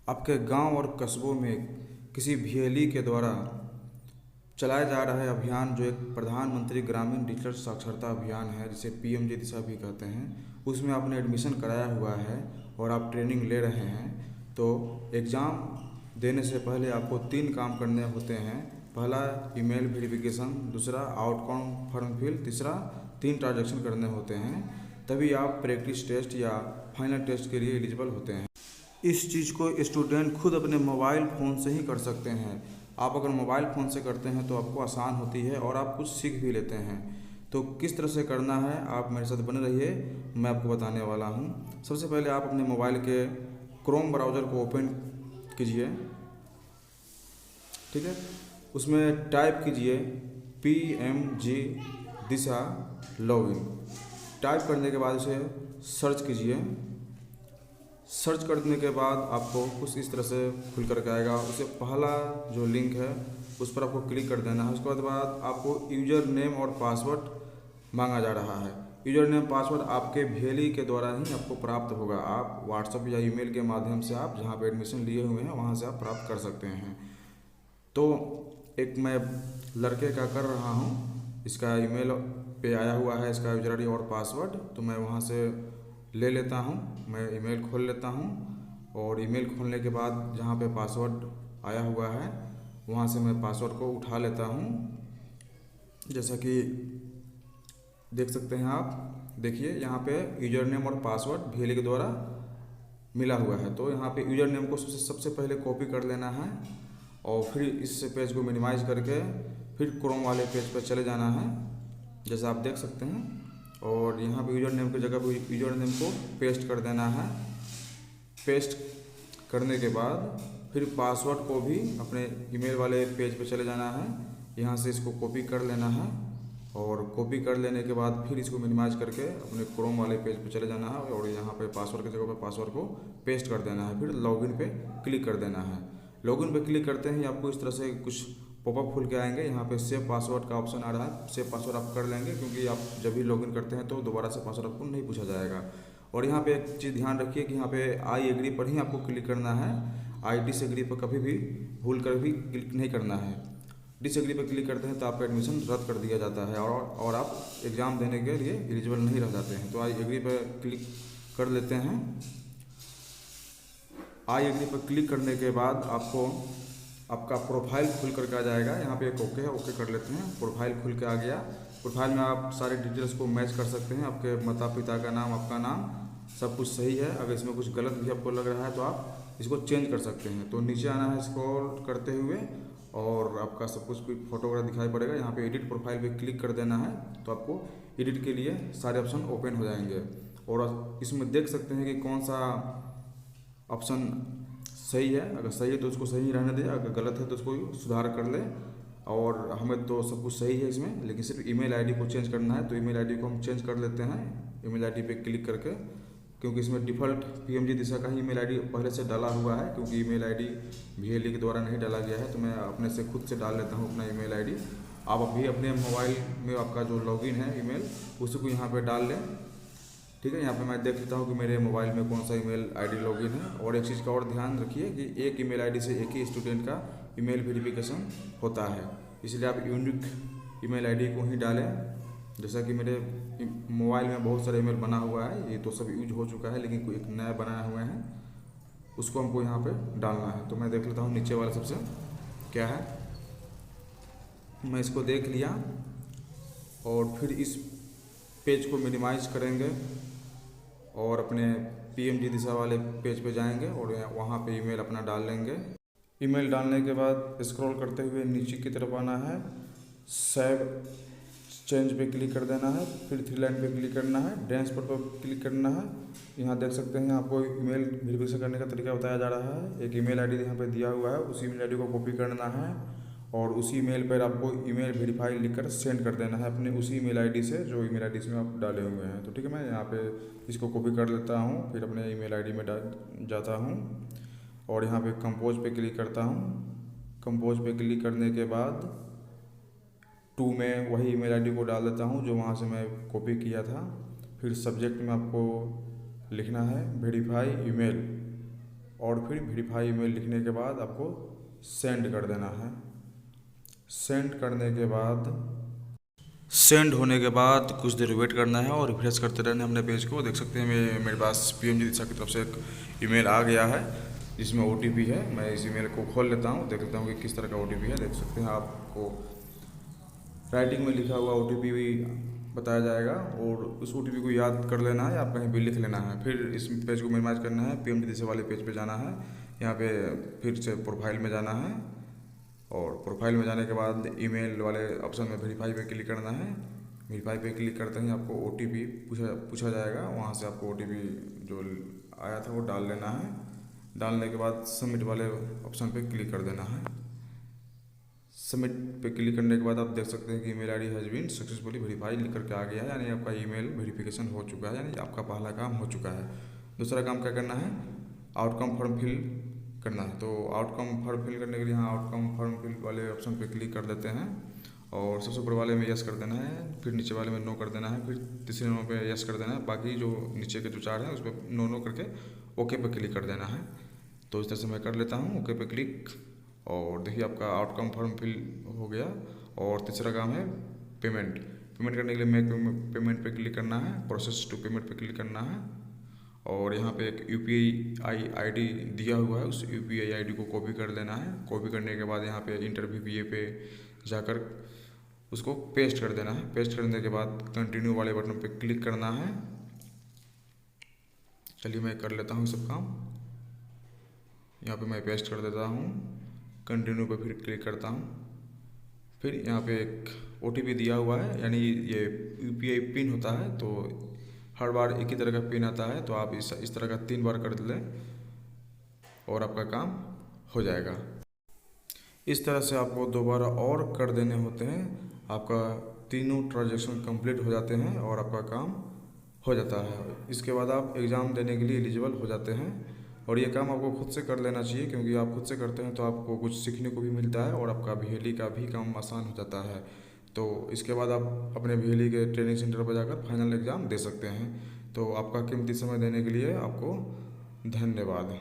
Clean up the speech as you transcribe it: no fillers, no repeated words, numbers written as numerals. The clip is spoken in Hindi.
आपके गांव और कस्बों में किसी VLE के द्वारा चलाया जा रहा है अभियान, जो एक प्रधानमंत्री ग्रामीण डिजिटल साक्षरता अभियान है, जिसे PMJ दिशा भी कहते हैं, उसमें आपने एडमिशन कराया हुआ है और आप ट्रेनिंग ले रहे हैं। तो एग्ज़ाम देने से पहले आपको 3 काम करने होते हैं। पहला ईमेल वेरिफिकेशन, दूसरा आउटकम फॉर्म फिल, तीसरा 3 ट्रांजैक्शन करने होते हैं। तभी आप प्रैक्टिस टेस्ट या फाइनल टेस्ट के लिए एलिजिबल होते हैं। इस चीज़ को स्टूडेंट खुद अपने मोबाइल फ़ोन से ही कर सकते हैं। आप अगर मोबाइल फ़ोन से करते हैं तो आपको आसान होती है और आप कुछ सीख भी लेते हैं। तो किस तरह से करना है, आप मेरे साथ बने रहिए, मैं आपको बताने वाला हूँ। सबसे पहले आप अपने मोबाइल के क्रोम ब्राउज़र को ओपन कीजिए, ठीक है। उसमें टाइप कीजिए PMG दिशा लॉगिन। टाइप करने के बाद उसे सर्च कीजिए। सर्च करने के बाद आपको कुछ इस तरह से खुल करके आएगा। उसे पहला जो लिंक है उस पर आपको क्लिक कर देना है। उसके बाद आपको यूज़र नेम और पासवर्ड मांगा जा रहा है। यूज़र नेम पासवर्ड आपके VLE के द्वारा ही आपको प्राप्त होगा। आप व्हाट्सएप या ईमेल के माध्यम से आप जहाँ पे एडमिशन लिए हुए हैं वहाँ से आप प्राप्त कर सकते हैं। तो एक मैं लड़के का कर रहा हूँ, इसका ईमेल पे आया हुआ है इसका यूजर ID और पासवर्ड, तो मैं वहाँ से ले लेता हूँ। मैं ईमेल खोल लेता हूँ और ईमेल खोलने के बाद जहाँ पे पासवर्ड आया हुआ है वहाँ से मैं पासवर्ड को उठा लेता हूँ। जैसा कि देख सकते हैं आप, देखिए यहाँ पे यूजर नेम और पासवर्ड VLE के द्वारा मिला हुआ है। तो यहाँ पे यूजर नेम को सबसे पहले कॉपी कर लेना है और फिर इस पेज को मिनिमाइज करके फिर क्रोम वाले पेज पर चले जाना है, जैसा आप देख सकते हैं। और यहाँ पे यूजर नेम की जगह पे यूजर नेम को पेस्ट कर देना है। पेस्ट करने के बाद फिर पासवर्ड को भी अपने ईमेल वाले पेज पे चले जाना है। यहाँ से इसको कॉपी कर लेना है और कॉपी कर लेने के बाद फिर इसको मिनिमाइज करके अपने क्रोम वाले पेज पे चले जाना है और यहाँ पे पासवर्ड की जगह पे पासवर्ड को पेस्ट कर देना है। फिर लॉगिन पे क्लिक कर देना है। लॉगिन पे क्लिक करते ही आपको इस तरह से कुछ पॉपअप खुल के आएंगे। यहाँ पे सेव पासवर्ड का ऑप्शन आ रहा है, सेव पासवर्ड आप कर लेंगे क्योंकि आप जब भी लॉगिन करते हैं तो दोबारा से पासवर्ड आपको नहीं पूछा जाएगा। और यहाँ पे एक चीज़ ध्यान रखिए कि यहाँ पे आई एग्री पर ही आपको क्लिक करना है। आई डिसएग्री पर कभी भी भूल कर भी क्लिक नहीं करना है। डिसएग्री पर क्लिक करते हैं तो आपका एडमिशन रद्द कर दिया जाता है और आप एग्ज़ाम देने के लिए एलिजिबल नहीं रह जाते हैं। तो आई एग्री पर क्लिक कर लेते हैं। आई एग्री पर क्लिक करने के बाद आपको आपका प्रोफाइल खुल करके आ जाएगा। यहाँ पे एक ओके है, ओके कर लेते हैं। प्रोफाइल खुल के आ गया। प्रोफाइल में आप सारे डिटेल्स को मैच कर सकते हैं। आपके माता पिता का नाम, आपका नाम, सब कुछ सही है। अगर इसमें कुछ गलत भी आपको लग रहा है तो आप इसको चेंज कर सकते हैं। तो नीचे आना है स्क्रॉल करते हुए और आपका सब कुछ कोई फोटो वगैरह दिखाई पड़ेगा। यहाँ पे एडिट प्रोफाइल पे क्लिक कर देना है तो आपको एडिट के लिए सारे ऑप्शन ओपन हो जाएंगे। और इसमें देख सकते हैं कि कौन सा ऑप्शन सही है। अगर सही है तो उसको सही रहने दें, अगर गलत है तो उसको सुधार कर ले। और हमें तो सब कुछ सही है इसमें, लेकिन सिर्फ ईमेल आईडी को चेंज करना है। तो ईमेल आईडी को हम चेंज कर लेते हैं ईमेल आईडी पे क्लिक करके, क्योंकि इसमें डिफ़ॉल्ट PMG दिशा का ही ईमेल आईडी पहले से डाला हुआ है। क्योंकि ईमेल आईडी VLE के द्वारा नहीं डाला गया है तो मैं अपने से खुद से डाल लेता हूँ अपना ईमेल आईडी। आप अभी अपने मोबाइल में आपका जो लॉगिन है ईमेल उसी को यहाँ पर डाल लें, ठीक है। यहाँ पे मैं देख लेता हूँ कि मेरे मोबाइल में कौन सा ईमेल आईडी लॉगिन है। और एक चीज़ का और ध्यान रखिए कि एक ईमेल आईडी से एक ही स्टूडेंट का ईमेल वेरिफिकेशन होता है, इसलिए आप यूनिक ईमेल आईडी को ही डालें। जैसा कि मेरे मोबाइल में बहुत सारे ईमेल बना हुआ है, ये तो सब यूज हो चुका है, लेकिन कोई एक नया बनाया हुआ है उसको हमको यहाँ पर डालना है। तो मैं देख लेता हूँ नीचे वाला सबसे क्या है। मैं इसको देख लिया और फिर इस पेज को मिनिमाइज करेंगे और अपने PMG दिशा वाले पेज पे जाएंगे और वहाँ पे ईमेल अपना डाल लेंगे। ईमेल डालने के बाद स्क्रॉल करते हुए नीचे की तरफ आना है, सेव चेंज पे क्लिक कर देना है, फिर 3 लाइन पे क्लिक करना है, डैशबोर्ड पर क्लिक करना है। यहाँ देख सकते हैं आपको ईमेल वेरिफिकेशन करने का तरीका बताया जा रहा है। एक ईमेल आईडी यहाँ पे दिया हुआ है, उसी ईमेल आईडी को कॉपी करना है और उसी ईमेल पर आपको ईमेल वेरीफाई लिखकर सेंड कर देना है अपने उसी ईमेल आईडी से जो ईमेल आईडी में आप डाले हुए हैं। तो ठीक है, मैं यहाँ पे इसको कॉपी कर लेता हूँ, फिर अपने ईमेल आईडी में जाता हूँ और यहाँ पे कंपोज पे क्लिक करता हूँ। कंपोज पे क्लिक करने के बाद 2 में वही ईमेल आईडी को डाल देता हूँ जो वहाँ से मैं कॉपी किया था। फिर सब्जेक्ट में आपको लिखना है वेरीफाई ईमेल और फिर वेरीफाई ईमेल लिखने के बाद आपको सेंड कर देना है। सेंड करने के बाद सेंड होने के बाद कुछ देर वेट करना है और रिफ्रेश करते रहना है अपने पेज को। देख सकते हैं मेरे पास पीएमजी दिशा की तरफ से एक ईमेल आ गया है जिसमें ओटीपी है। मैं इस ईमेल को खोल लेता हूँ, देख लेता हूँ कि किस तरह का ओटीपी है। देख सकते हैं आपको राइटिंग में लिखा हुआ ओटीपी भी बताया जाएगा और उस ओटीपी को याद कर लेना है या कहीं भी लिख लेना है। फिर इस पेज को मिनिमाइज करना है, पीएमजी दिशा वाले पेज पे जाना है। यहाँ पे फिर से प्रोफाइल में जाना है और प्रोफाइल में जाने के बाद ईमेल वाले ऑप्शन में वेरीफाई पे क्लिक करना है। वेरीफाई पे क्लिक करते ही आपको ओटीपी पूछा जाएगा, वहाँ से आपको ओटीपी जो आया था वो डाल लेना है। डालने के बाद सबमिट वाले ऑप्शन पे क्लिक कर देना है। सबमिट पे क्लिक करने के बाद आप देख सकते हैं कि email ID has been successfully verify लिख करके आ गया है, यानी आपका ईमेल वेरिफिकेशन हो चुका है, यानी आपका पहला काम हो चुका है। दूसरा काम क्या करना है, आउटकम फॉर्म फिल करना है। तो आउटकम फॉर्म फिल करने के लिए यहाँ आउटकम फॉर्म फिल वाले ऑप्शन पे क्लिक कर देते हैं और सबसे ऊपर वाले में यस कर देना है, फिर नीचे वाले में नो कर देना है, फिर तीसरे नो पे यस कर देना है। बाकी जो नीचे के जो चार हैं उस पर नो करके ओके पे क्लिक कर देना है। तो इस तरह से मैं कर लेता हूँ ओके पे क्लिक और देखिए आपका आउटकम फॉर्म फिल हो गया। और तीसरा काम है पेमेंट। पेमेंट करने के लिए मेक पेमेंट पे क्लिक करना है, प्रोसेस टू पेमेंट पे क्लिक करना है और यहाँ पे एक यूपीआई आईडी दिया हुआ है, उस यूपीआई आईडी को कॉपी कर लेना है। कॉपी करने के बाद यहाँ पे इंटर VPA पे जाकर उसको पेस्ट कर देना है। पेस्ट करने के बाद कंटिन्यू वाले बटन पे क्लिक करना है। चलिए मैं कर लेता हूँ सब काम। यहाँ पे मैं पेस्ट कर देता हूँ, कंटिन्यू पे फिर क्लिक करता हूँ। फिर यहाँ पे एक OTP दिया हुआ है, यानी ये UPI पिन होता है, तो हर बार एक ही तरह का पिन आता है, तो आप इस तरह का 3 बार कर लें और आपका काम हो जाएगा। इस तरह से आपको दोबारा और कर देने होते हैं, आपका तीनों ट्रांजेक्शन कंप्लीट हो जाते हैं और आपका काम हो जाता है। इसके बाद आप एग्ज़ाम देने के लिए एलिजिबल हो जाते हैं। और ये काम आपको खुद से कर लेना चाहिए, क्योंकि आप खुद से करते हैं तो आपको कुछ सीखने को भी मिलता है और आपका VLE का भी काम आसान हो जाता है। तो इसके बाद आप अपने VLE के ट्रेनिंग सेंटर पर जाकर फाइनल एग्ज़ाम दे सकते हैं। तो आपका कीमती समय देने के लिए आपको धन्यवाद।